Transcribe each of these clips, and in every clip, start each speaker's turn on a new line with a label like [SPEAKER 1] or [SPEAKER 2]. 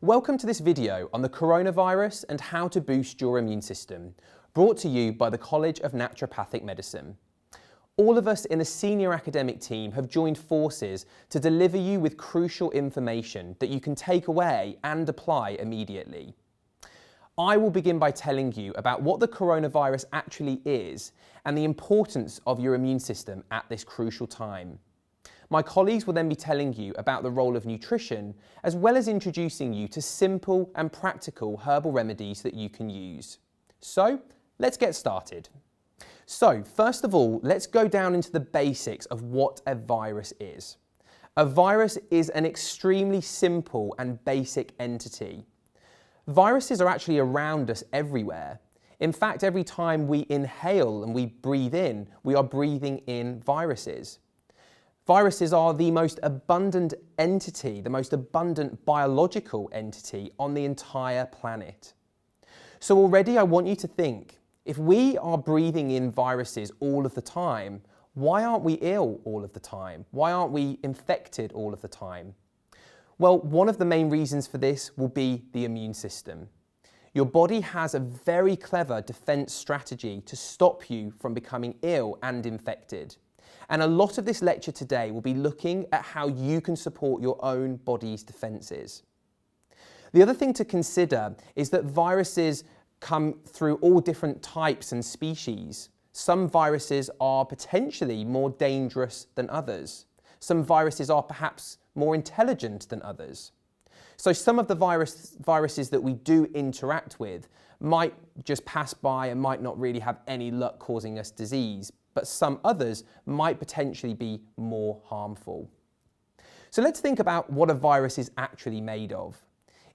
[SPEAKER 1] Welcome to this video on the coronavirus and how to boost your immune system, brought to you by the College of Naturopathic Medicine. All of us in the senior academic team have joined forces to deliver you with crucial information that you can take away and apply immediately. I will begin by telling you about what the coronavirus actually is and the importance of your immune system at this crucial time. My colleagues will then be telling you about the role of nutrition, as well as introducing you to simple and practical herbal remedies that you can use. So, let's get started. So, first of all, let's go down into the basics of what a virus is. A virus is an extremely simple and basic entity. Viruses are actually around us everywhere. In fact, every time we inhale and we breathe in, we are breathing in viruses. Viruses are the most abundant entity, the most abundant biological entity on the entire planet. So already I want you to think, if we are breathing in viruses all of the time, why aren't we ill all of the time? Why aren't we infected all of the time? Well, one of the main reasons for this will be the immune system. Your body has a very clever defense strategy to stop you from becoming ill and infected. And a lot of this lecture today will be looking at how you can support your own body's defences. The other thing to consider is that viruses come through all different types and species. Some viruses are potentially more dangerous than others. Some viruses are perhaps more intelligent than others. So some of the viruses that we do interact with might just pass by and might not really have any luck causing us disease, but some others might potentially be more harmful. So let's think about what a virus is actually made of.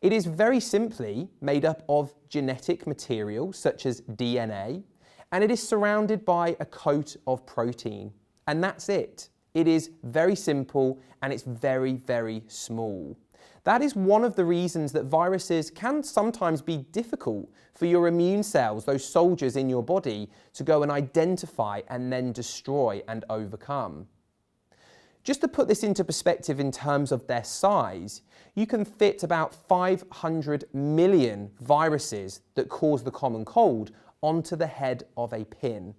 [SPEAKER 1] It is very simply made up of genetic material such as DNA, and it is surrounded by a coat of protein. And that's it. It is very simple and it's very, very small. That is one of the reasons that viruses can sometimes be difficult for your immune cells, those soldiers in your body, to go and identify and then destroy and overcome. Just to put this into perspective in terms of their size, you can fit about 500 million viruses that cause the common cold onto the head of a pin.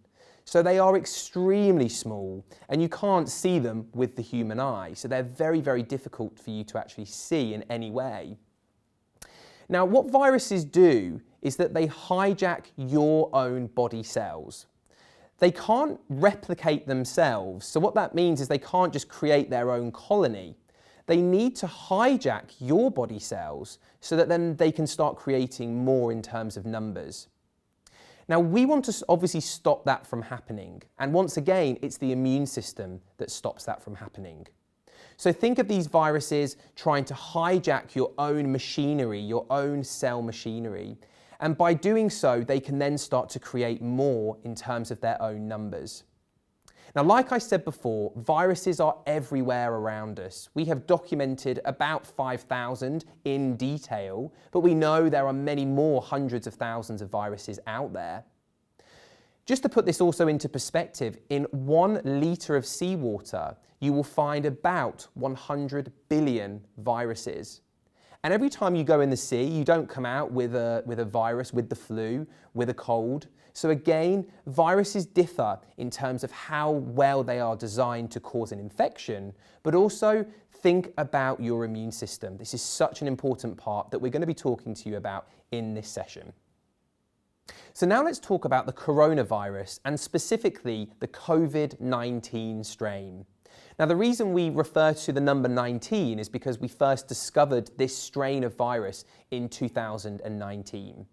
[SPEAKER 1] So they are extremely small and you can't see them with the human eye. So they're very, very difficult for you to actually see in any way. Now, what viruses do is that they hijack your own body cells. They can't replicate themselves. So what that means is they can't just create their own colony. They need to hijack your body cells so that then they can start creating more in terms of numbers. Now, we want to obviously stop that from happening. And once again, it's the immune system that stops that from happening. So think of these viruses trying to hijack your own machinery, your own cell machinery. And by doing so, they can then start to create more in terms of their own numbers. Now, like I said before, viruses are everywhere around us. We have documented about 5,000 in detail, but we know there are many more hundreds of thousands of viruses out there. Just to put this also into perspective, in 1 litre of seawater, you will find about 100 billion viruses. And every time you go in the sea, you don't come out with a virus, with the flu, with a cold. So again, viruses differ in terms of how well they are designed to cause an infection, but also think about your immune system. This is such an important part that we're going to be talking to you about in this session. So now let's talk about the coronavirus and specifically the COVID-19 strain. Now, the reason we refer to the number 19 is because we first discovered this strain of virus in 2019.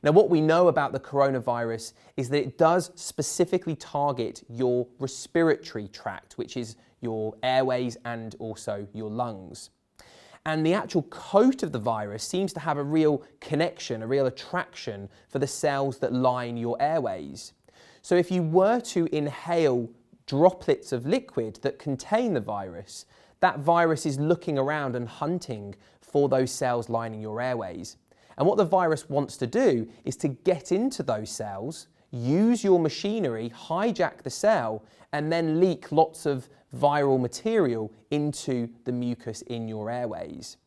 [SPEAKER 1] Now, what we know about the coronavirus is that it does specifically target your respiratory tract, which is your airways and also your lungs. And the actual coat of the virus seems to have a real connection, a real attraction for the cells that line your airways. So if you were to inhale droplets of liquid that contain the virus, that virus is looking around and hunting for those cells lining your airways. And what the virus wants to do is to get into those cells, use your machinery, hijack the cell, and then leak lots of viral material into the mucus in your airways.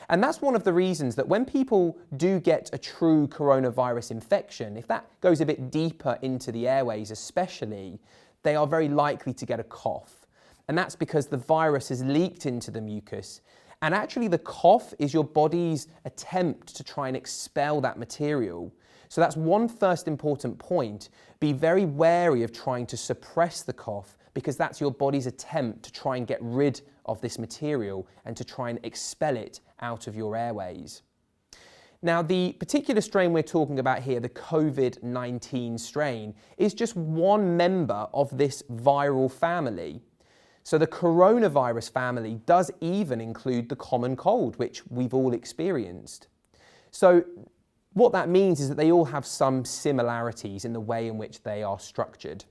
[SPEAKER 1] And that's one of the reasons that when people do get a true coronavirus infection, if that goes a bit deeper into the airways especially, they are very likely to get a cough. And that's because the virus has leaked into the mucus. And actually the cough is your body's attempt to try and expel that material. So that's one first important point. Be very wary of trying to suppress the cough, because that's your body's attempt to try and get rid of this material and to try and expel it out of your airways. Now, the particular strain we're talking about here, the COVID-19 strain, is just one member of this viral family. So the coronavirus family does even include the common cold, which we've all experienced. So what that means is that they all have some similarities in the way in which they are structured.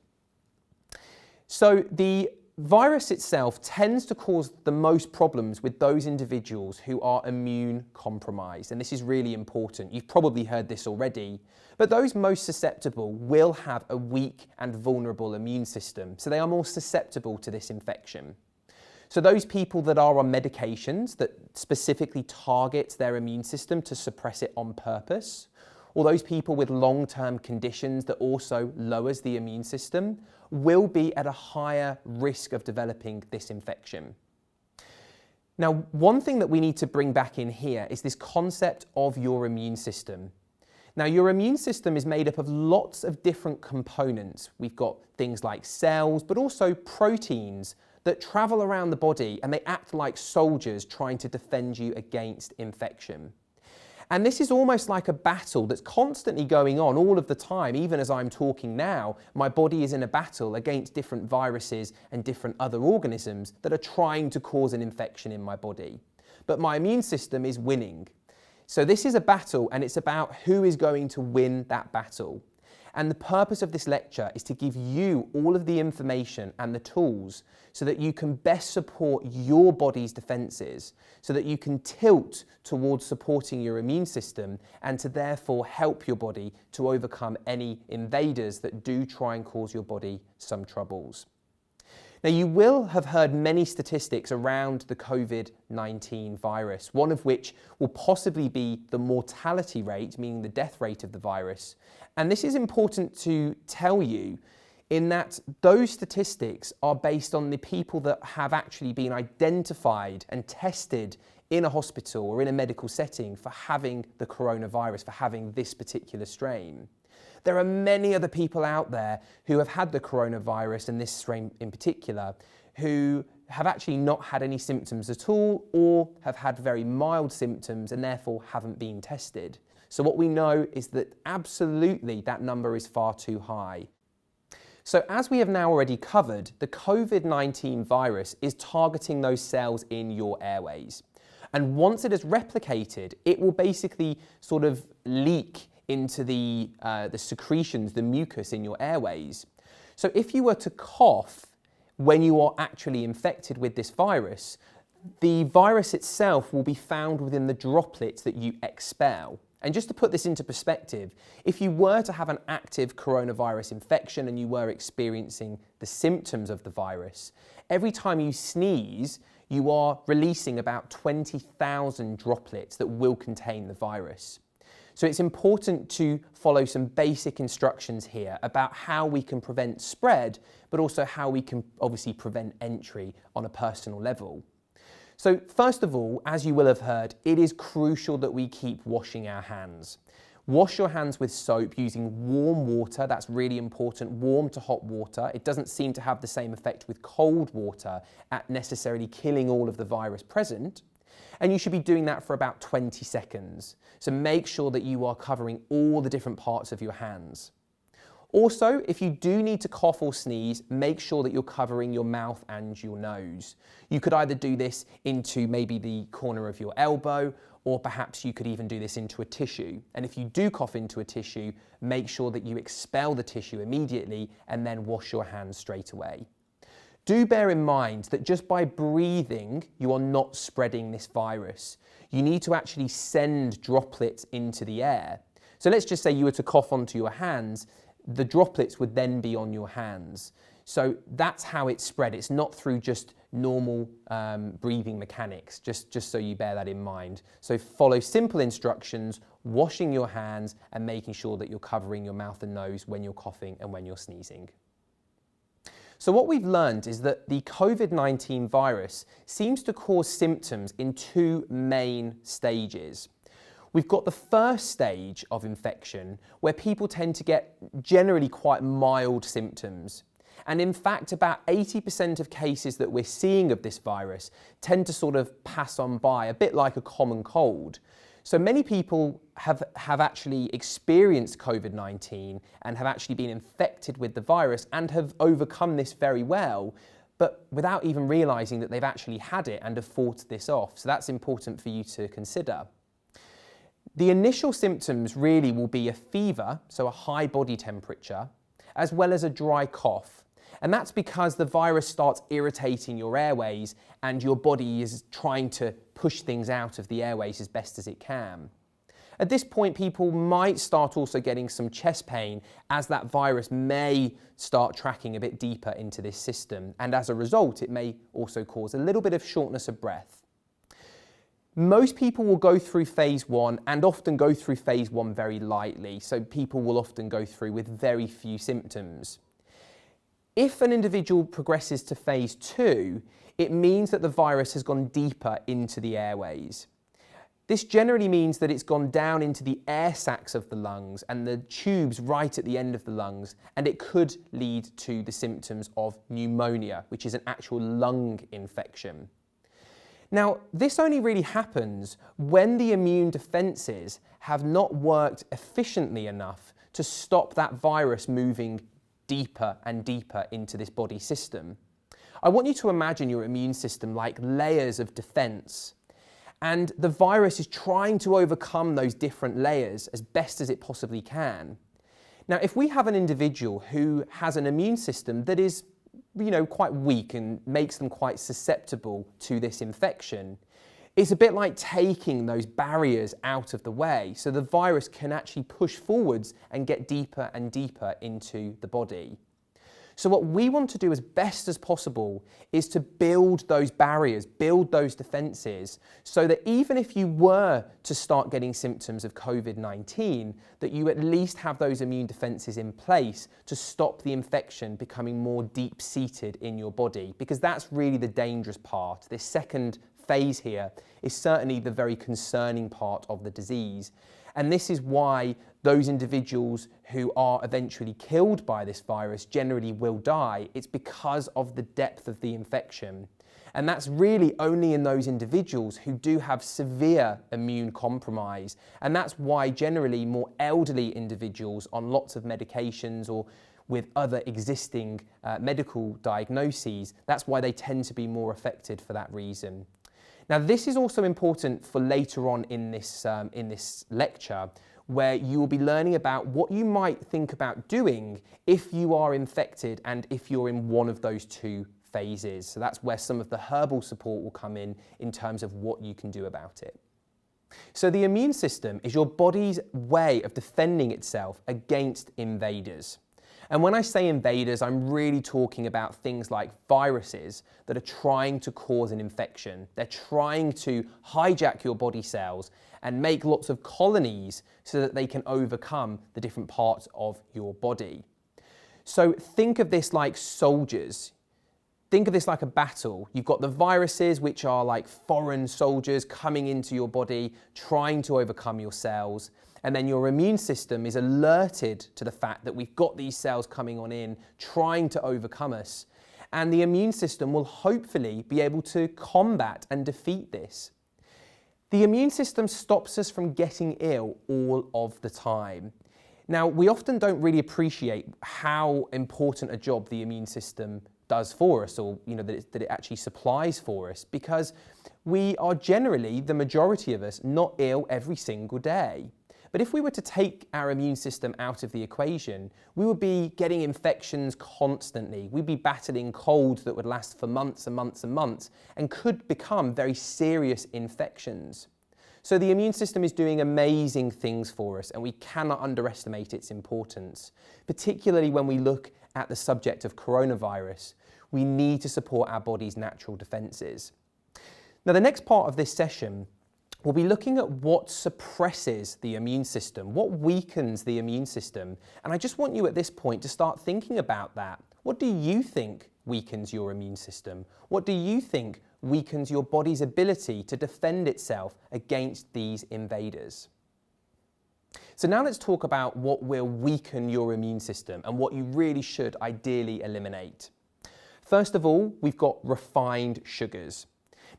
[SPEAKER 1] So the virus itself tends to cause the most problems with those individuals who are immune compromised. And this is really important. You've probably heard this already, but those most susceptible will have a weak and vulnerable immune system. So they are more susceptible to this infection. So those people that are on medications that specifically target their immune system to suppress it on purpose, or those people with long-term conditions that also lowers the immune system, will be at a higher risk of developing this infection. Now, one thing that we need to bring back in here is this concept of your immune system. Now, your immune system is made up of lots of different components. We've got things like cells, but also proteins that travel around the body, and they act like soldiers trying to defend you against infection. And this is almost like a battle that's constantly going on all of the time. Even as I'm talking now, my body is in a battle against different viruses and different other organisms that are trying to cause an infection in my body. But my immune system is winning. So this is a battle, and it's about who is going to win that battle. And the purpose of this lecture is to give you all of the information and the tools so that you can best support your body's defences, so that you can tilt towards supporting your immune system and to therefore help your body to overcome any invaders that do try and cause your body some troubles. Now, you will have heard many statistics around the COVID-19 virus, one of which will possibly be the mortality rate, meaning the death rate of the virus. And this is important to tell you in that those statistics are based on the people that have actually been identified and tested in a hospital or in a medical setting for having the coronavirus, for having this particular strain. There are many other people out there who have had the coronavirus, and this strain in particular, who have actually not had any symptoms at all, or have had very mild symptoms and therefore haven't been tested. So what we know is that absolutely that number is far too high. So as we have now already covered, the COVID-19 virus is targeting those cells in your airways. And once it has replicated, it will basically sort of leak into the secretions, the mucus in your airways. So if you were to cough when you are actually infected with this virus, the virus itself will be found within the droplets that you expel. And just to put this into perspective, if you were to have an active coronavirus infection and you were experiencing the symptoms of the virus, every time you sneeze, you are releasing about 20,000 droplets that will contain the virus. So it's important to follow some basic instructions here about how we can prevent spread, but also how we can obviously prevent entry on a personal level. So first of all, as you will have heard, it is crucial that we keep washing our hands. Wash your hands with soap using warm water. That's really important, warm to hot water. It doesn't seem to have the same effect with cold water at necessarily killing all of the virus present. And you should be doing that for about 20 seconds. So make sure that you are covering all the different parts of your hands. Also, if you do need to cough or sneeze, make sure that you're covering your mouth and your nose. You could either do this into maybe the corner of your elbow, or perhaps you could even do this into a tissue. And if you do cough into a tissue, make sure that you expel the tissue immediately and then wash your hands straight away. Do bear in mind that just by breathing, you are not spreading this virus. You need to actually send droplets into the air. So let's just say you were to cough onto your hands, the droplets would then be on your hands. So that's how it's spread. It's not through just normal breathing mechanics, just so you bear that in mind. So follow simple instructions, washing your hands and making sure that you're covering your mouth and nose when you're coughing and when you're sneezing. So what we've learned is that the COVID-19 virus seems to cause symptoms in two main stages. We've got the first stage of infection where people tend to get generally quite mild symptoms. And in fact, about 80% of cases that we're seeing of this virus tend to sort of pass on by, a bit like a common cold. So many people have actually experienced COVID-19 and have actually been infected with the virus and have overcome this very well, but without even realizing that they've actually had it and have fought this off. So that's important for you to consider. The initial symptoms really will be a fever, so a high body temperature, as well as a dry cough. And that's because the virus starts irritating your airways and your body is trying to push things out of the airways as best as it can. At this point, people might start also getting some chest pain as that virus may start tracking a bit deeper into this system. And as a result, it may also cause a little bit of shortness of breath. Most people will go through phase 1 and often go through phase 1 very lightly. So people will often go through with very few symptoms. If an individual progresses to phase 2, it means that the virus has gone deeper into the airways. This generally means that it's gone down into the air sacs of the lungs and the tubes right at the end of the lungs, and it could lead to the symptoms of pneumonia, which is an actual lung infection. Now, this only really happens when the immune defences have not worked efficiently enough to stop that virus moving deeper and deeper into this body system. I want you to imagine your immune system like layers of defence, and the virus is trying to overcome those different layers as best as it possibly can. Now, if we have an individual who has an immune system that is quite weak and makes them quite susceptible to this infection, it's a bit like taking those barriers out of the way so the virus can actually push forwards and get deeper and deeper into the body. So what we want to do as best as possible is to build those barriers, build those defences, so that even if you were to start getting symptoms of COVID-19, that you at least have those immune defences in place to stop the infection becoming more deep-seated in your body, because that's really the dangerous part. This second phase here is certainly the very concerning part of the disease. And this is why those individuals who are eventually killed by this virus generally will die. It's because of the depth of the infection. And that's really only in those individuals who do have severe immune compromise. And that's why generally more elderly individuals on lots of medications or with other existing medical diagnoses, that's why they tend to be more affected for that reason. Now, this is also important for later on in this lecture, where you will be learning about what you might think about doing if you are infected and if you're in one of those two phases. So that's where some of the herbal support will come in terms of what you can do about it. So the immune system is your body's way of defending itself against invaders. And when I say invaders, I'm really talking about things like viruses that are trying to cause an infection. They're trying to hijack your body cells and make lots of colonies so that they can overcome the different parts of your body. So think of this like soldiers. Think of this like a battle. You've got the viruses, which are like foreign soldiers coming into your body, trying to overcome your cells. And then your immune system is alerted to the fact that we've got these cells coming on in, trying to overcome us. And the immune system will hopefully be able to combat and defeat this. The immune system stops us from getting ill all of the time. Now, we often don't really appreciate how important a job the immune system does for us, or that it actually supplies for us, because we are generally, the majority of us, not ill every single day. But if we were to take our immune system out of the equation, we would be getting infections constantly. We'd be battling colds that would last for months and months and months and could become very serious infections. So the immune system is doing amazing things for us, and we cannot underestimate its importance, particularly when we look at the subject of coronavirus, we need to support our body's natural defences. Now, the next part of this session, we'll be looking at what suppresses the immune system, what weakens the immune system. And I just want you at this point to start thinking about that. What do you think weakens your immune system? What do you think weakens your body's ability to defend itself against these invaders? So now let's talk about what will weaken your immune system and what you really should ideally eliminate. First of all, we've got refined sugars.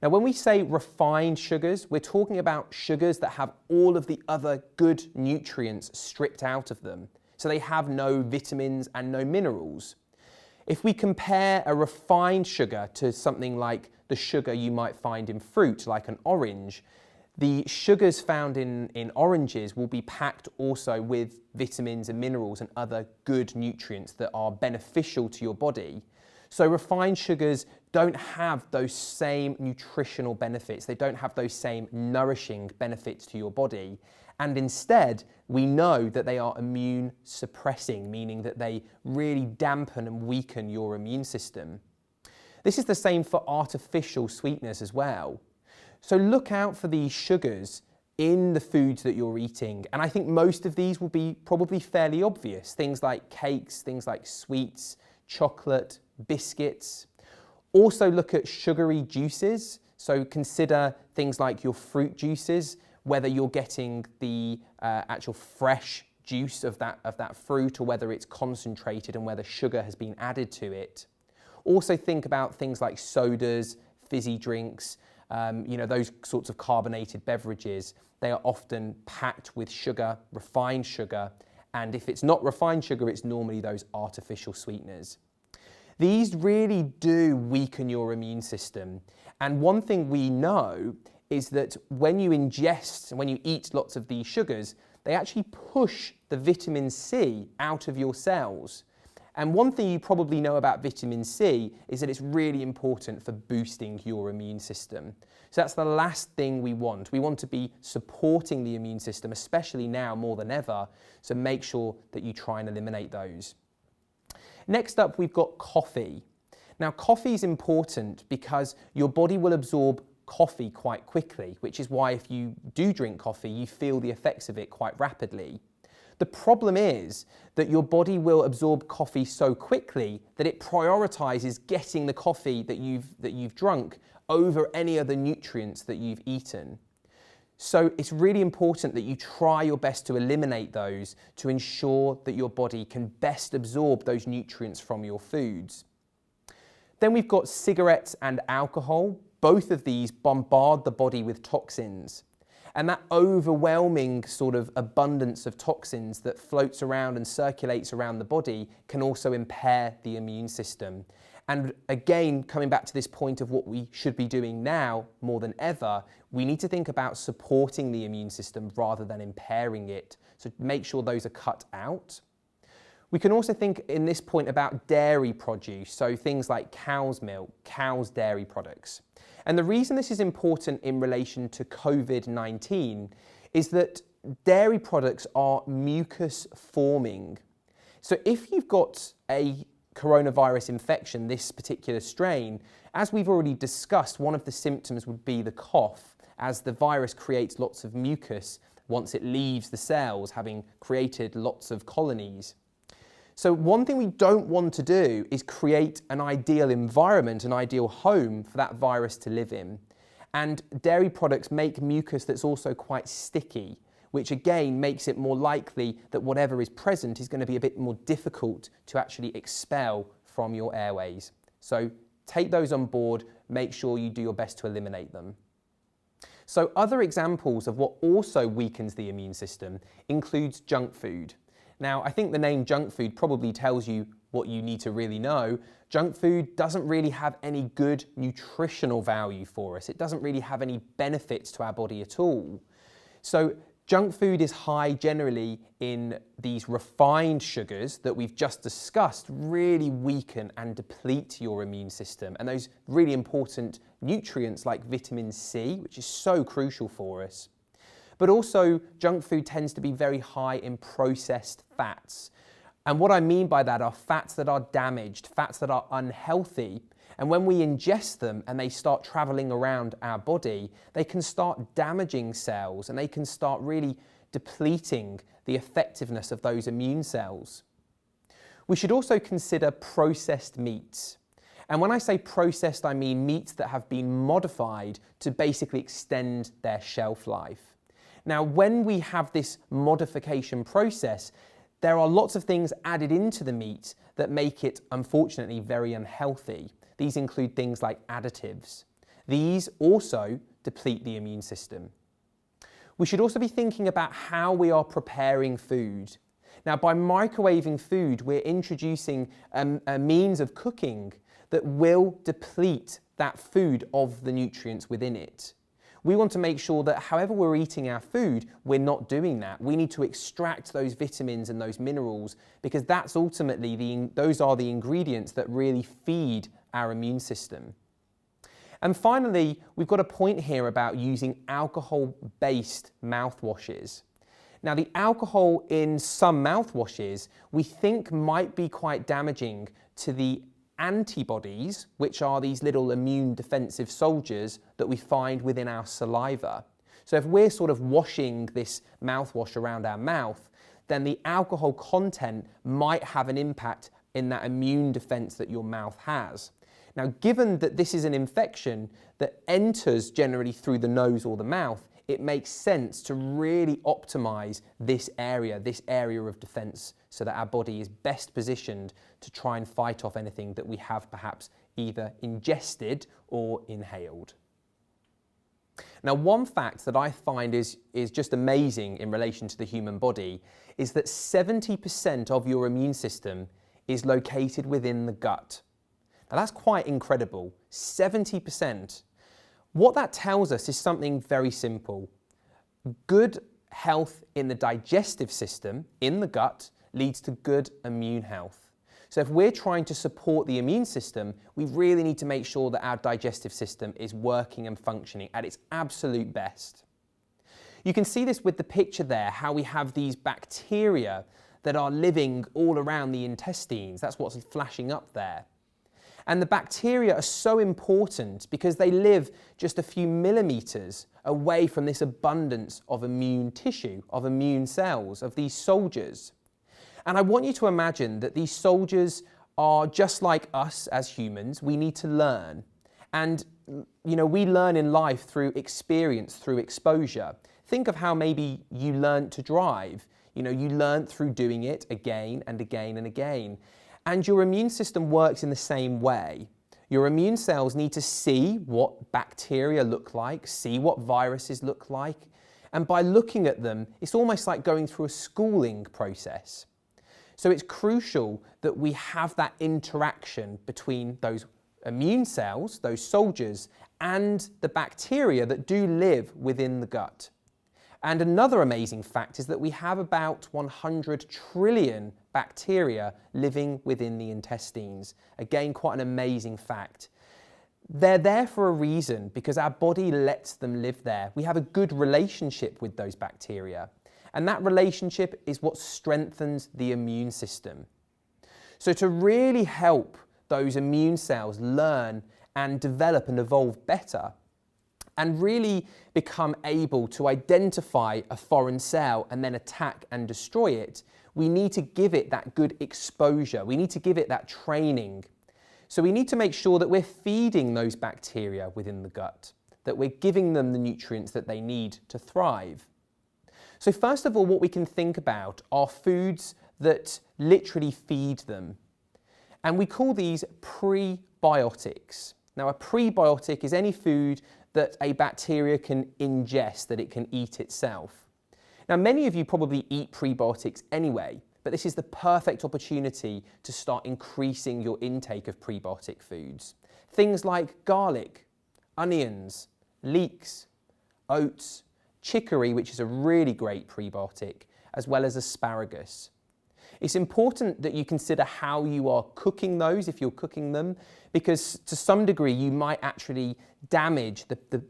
[SPEAKER 1] Now, when we say refined sugars, we're talking about sugars that have all of the other good nutrients stripped out of them. So they have no vitamins and no minerals. If we compare a refined sugar to something like the sugar you might find in fruit, like an orange, the sugars found in oranges will be packed also with vitamins and minerals and other good nutrients that are beneficial to your body. So refined sugars don't have those same nutritional benefits. They don't have those same nourishing benefits to your body. And instead, we know that they are immune suppressing, meaning that they really dampen and weaken your immune system. This is the same for artificial sweeteners as well. So look out for these sugars in the foods that you're eating. And I think most of these will be probably fairly obvious. Things like cakes, things like sweets, chocolate, biscuits. Also look at sugary juices. So consider things like your fruit juices, whether you're getting the actual fresh juice of that fruit or whether it's concentrated and whether sugar has been added to it. Also think about things like sodas, fizzy drinks, those sorts of carbonated beverages. They are often packed with sugar, refined sugar, and if it's not refined sugar, it's normally those artificial sweeteners. These really do weaken your immune system. And one thing we know is that when you eat lots of these sugars, they actually push the vitamin C out of your cells. And one thing you probably know about vitamin C is that it's really important for boosting your immune system. So that's the last thing we want. We want to be supporting the immune system, especially now more than ever. So make sure that you try and eliminate those. Next up, we've got coffee. Now, coffee is important because your body will absorb coffee quite quickly, which is why if you do drink coffee, you feel the effects of it quite rapidly. The problem is that your body will absorb coffee so quickly that it prioritizes getting the coffee that you've drunk over any other nutrients that you've eaten. So it's really important that you try your best to eliminate those to ensure that your body can best absorb those nutrients from your foods. Then we've got cigarettes and alcohol. Both of these bombard the body with toxins. And that overwhelming sort of abundance of toxins that floats around and circulates around the body can also impair the immune system. And again, coming back to this point of what we should be doing now more than ever, we need to think about supporting the immune system rather than impairing it. So make sure those are cut out. We can also think in this point about dairy produce, so things like cow's milk, cow's dairy products. And the reason this is important in relation to COVID-19 is that dairy products are mucus forming. So if you've got a coronavirus infection, this particular strain, as we've already discussed, one of the symptoms would be the cough, as the virus creates lots of mucus once it leaves the cells, having created lots of colonies. So one thing we don't want to do is create an ideal environment, an ideal home for that virus to live in. And dairy products make mucus that's also quite sticky, which again makes it more likely that whatever is present is going to be a bit more difficult to actually expel from your airways. So take those on board, make sure you do your best to eliminate them. So other examples of what also weakens the immune system includes junk food. Now, I think the name junk food probably tells you what you need to really know. Junk food doesn't really have any good nutritional value for us. It doesn't really have any benefits to our body at all. So junk food is high generally in these refined sugars that we've just discussed really weaken and deplete your immune system. And those really important nutrients like vitamin C, which is so crucial for us. But also junk food tends to be very high in processed fats. And what I mean by that are fats that are damaged, fats that are unhealthy. And when we ingest them and they start traveling around our body, they can start damaging cells and they can start really depleting the effectiveness of those immune cells. We should also consider processed meats. And when I say processed, I mean meats that have been modified to basically extend their shelf life. Now, when we have this modification process, there are lots of things added into the meat that make it, unfortunately, very unhealthy. These include things like additives. These also deplete the immune system. We should also be thinking about how we are preparing food. Now, by microwaving food, we're introducing a means of cooking that will deplete that food of the nutrients within it. We want to make sure that however we're eating our food, we're not doing that. We need to extract those vitamins and those minerals because that's ultimately those are the ingredients that really feed our immune system. And finally, we've got a point here about using alcohol-based mouthwashes. Now, the alcohol in some mouthwashes we think might be quite damaging to the antibodies, which are these little immune defensive soldiers that we find within our saliva. So if we're sort of washing this mouthwash around our mouth, then the alcohol content might have an impact in that immune defense that your mouth has. Now, given that this is an infection that enters generally through the nose or the mouth, it makes sense to really optimize this area of defense so that our body is best positioned to try and fight off anything that we have perhaps either ingested or inhaled. Now, one fact that I find is just amazing in relation to the human body is that 70% of your immune system is located within the gut. Now, that's quite incredible, 70%. What that tells us is something very simple. Good health in the digestive system, in the gut, leads to good immune health. So if we're trying to support the immune system, we really need to make sure that our digestive system is working and functioning at its absolute best. You can see this with the picture there, how we have these bacteria that are living all around the intestines. That's what's flashing up there. And the bacteria are so important because they live just a few millimeters away from this abundance of immune tissue, of immune cells, of these soldiers. And I want you to imagine that these soldiers are just like us as humans. We need to learn. And, we learn in life through experience, through exposure. Think of how maybe you learned to drive. You learned through doing it again and again and again. And your immune system works in the same way. Your immune cells need to see what bacteria look like, see what viruses look like, and by looking at them, it's almost like going through a schooling process. So it's crucial that we have that interaction between those immune cells, those soldiers, and the bacteria that do live within the gut. And another amazing fact is that we have about 100 trillion bacteria living within the intestines. Again, quite an amazing fact. They're there for a reason because our body lets them live there. We have a good relationship with those bacteria. And that relationship is what strengthens the immune system. So to really help those immune cells learn and develop and evolve better, and really become able to identify a foreign cell and then attack and destroy it, we need to give it that good exposure. We need to give it that training. So we need to make sure that we're feeding those bacteria within the gut, that we're giving them the nutrients that they need to thrive. So first of all, what we can think about are foods that literally feed them. And we call these prebiotics. Now, a prebiotic is any food that a bacteria can ingest, that it can eat itself. Now, many of you probably eat prebiotics anyway, but this is the perfect opportunity to start increasing your intake of prebiotic foods. Things like garlic, onions, leeks, oats, chicory, which is a really great prebiotic, as well as asparagus. It's important that you consider how you are cooking those, if you're cooking them, because to some degree you might actually damage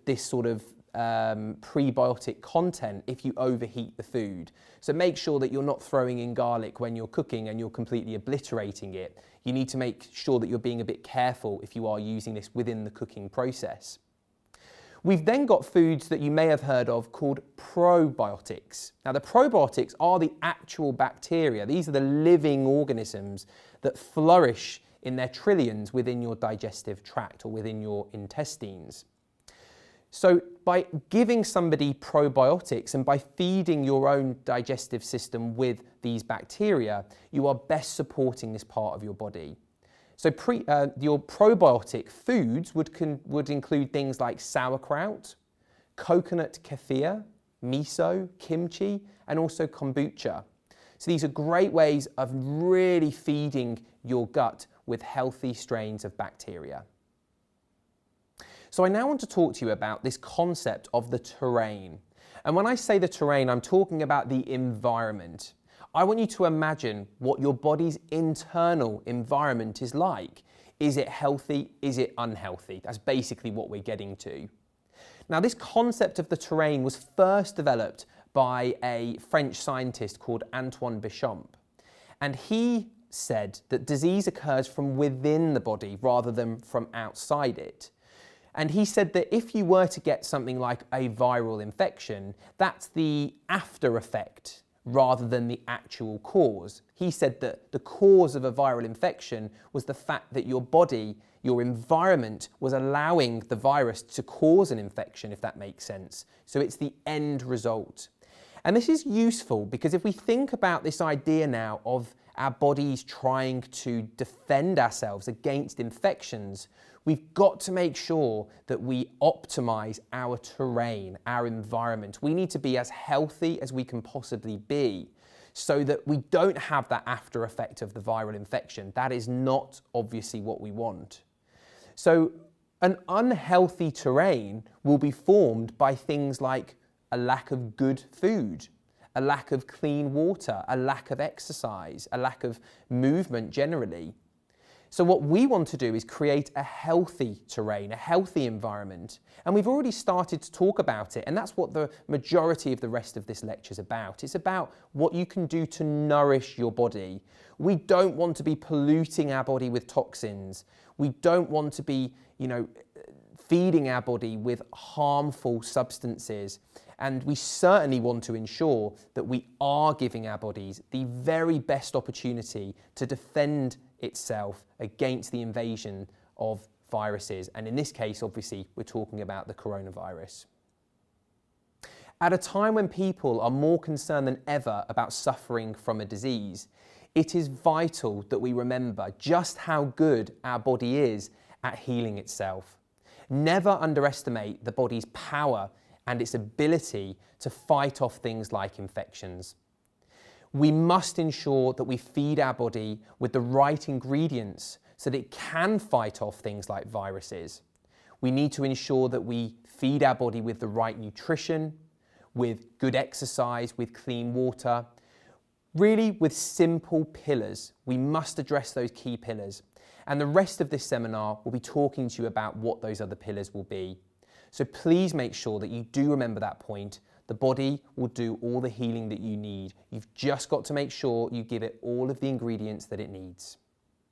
[SPEAKER 1] this sort of prebiotic content if you overheat the food. So make sure that you're not throwing in garlic when you're cooking and you're completely obliterating it. You need to make sure that you're being a bit careful if you are using this within the cooking process. We've then got foods that you may have heard of called probiotics. Now the probiotics are the actual bacteria. These are the living organisms that flourish in their trillions within your digestive tract or within your intestines. So by giving somebody probiotics and by feeding your own digestive system with these bacteria, you are best supporting this part of your body. So your probiotic foods would include things like sauerkraut, coconut kefir, miso, kimchi, and also kombucha. So these are great ways of really feeding your gut with healthy strains of bacteria. So I now want to talk to you about this concept of the terrain. And when I say the terrain, I'm talking about the environment. I want you to imagine what your body's internal environment is like. Is it healthy? Is it unhealthy? That's basically what we're getting to. Now, this concept of the terrain was first developed by a French scientist called Antoine Béchamp. And he said that disease occurs from within the body rather than from outside it. And he said that if you were to get something like a viral infection, that's the after effect rather than the actual cause. He said that the cause of a viral infection was the fact that your body, your environment, was allowing the virus to cause an infection, if that makes sense. So it's the end result. And this is useful because if we think about this idea now of our bodies trying to defend ourselves against infections, we've got to make sure that we optimize our terrain, our environment. We need to be as healthy as we can possibly be so that we don't have that after effect of the viral infection. That is not obviously what we want. So an unhealthy terrain will be formed by things like a lack of good food, a lack of clean water, a lack of exercise, a lack of movement generally. So what we want to do is create a healthy terrain, a healthy environment. And we've already started to talk about it, and that's what the majority of the rest of this lecture is about. It's about what you can do to nourish your body. We don't want to be polluting our body with toxins. We don't want to be, feeding our body with harmful substances. And we certainly want to ensure that we are giving our bodies the very best opportunity to defend itself against the invasion of viruses. And in this case, obviously, we're talking about the coronavirus. At a time when people are more concerned than ever about suffering from a disease, it is vital that we remember just how good our body is at healing itself. Never underestimate the body's power and its ability to fight off things like infections. We must ensure that we feed our body with the right ingredients so that it can fight off things like viruses. We need to ensure that we feed our body with the right nutrition, with good exercise, with clean water, really with simple pillars. We must address those key pillars. And the rest of this seminar will be talking to you about what those other pillars will be. So please make sure that you do remember that point. The body will do all the healing that you need. You've just got to make sure you give it all of the ingredients that it needs.